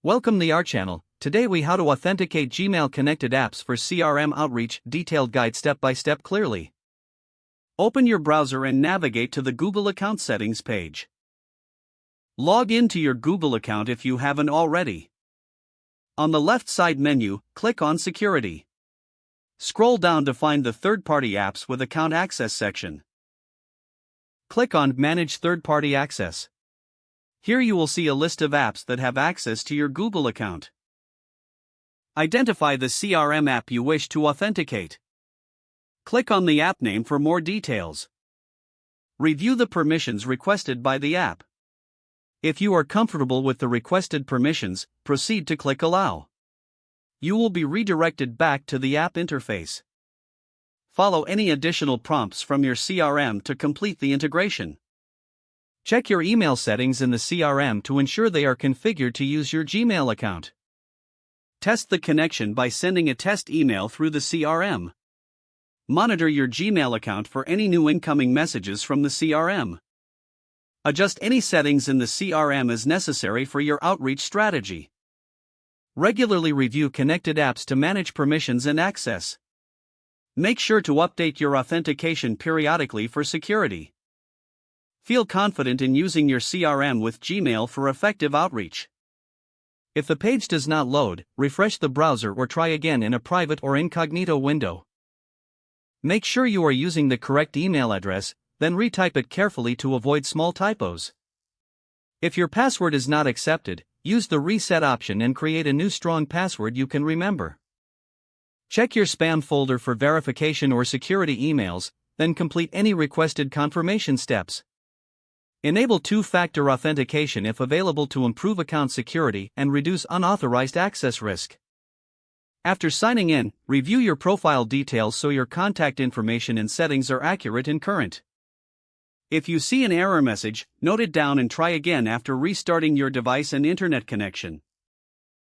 Welcome to our channel. Today we how to authenticate Gmail connected apps for CRM outreach. Detailed guide step by step clearly. Open your browser and navigate to the Google account settings page. Log into your Google account if you haven't already. On the left side menu, click on Security. Scroll down to find the third-party apps with account access section. Click on Manage Third-Party Access. Here you will see a list of apps that have access to your Google account. Identify the CRM app you wish to authenticate. Click on the app name for more details. Review the permissions requested by the app. If you are comfortable with the requested permissions, proceed to click Allow. You will be redirected back to the app interface. Follow any additional prompts from your CRM to complete the integration. Check your email settings in the CRM to ensure they are configured to use your Gmail account. Test the connection by sending a test email through the CRM. Monitor your Gmail account for any new incoming messages from the CRM. Adjust any settings in the CRM as necessary for your outreach strategy. Regularly review connected apps to manage permissions and access. Make sure to update your authentication periodically for security. Feel confident in using your CRM with Gmail for effective outreach. If the page does not load, refresh the browser or try again in a private or incognito window. Make sure you are using the correct email address, then retype it carefully to avoid small typos. If your password is not accepted, use the reset option and create a new strong password you can remember. Check your spam folder for verification or security emails, then complete any requested confirmation steps. Enable two-factor authentication if available to improve account security and reduce unauthorized access risk. After signing in, review your profile details so your contact information and settings are accurate and current. If you see an error message, note it down and try again after restarting your device and internet connection.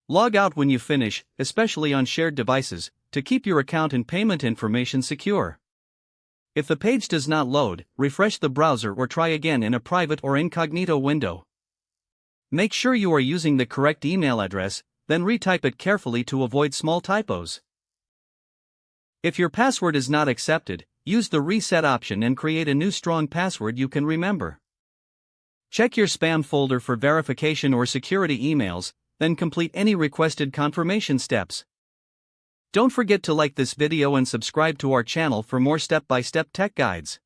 Log out when you finish, especially on shared devices, to keep your account and payment information secure. If the page does not load, refresh the browser or try again in a private or incognito window. Make sure you are using the correct email address, then retype it carefully to avoid small typos. If your password is not accepted, use the reset option and create a new strong password you can remember. Check your spam folder for verification or security emails, then complete any requested confirmation steps. Don't forget to like this video and subscribe to our channel for more step-by-step tech guides.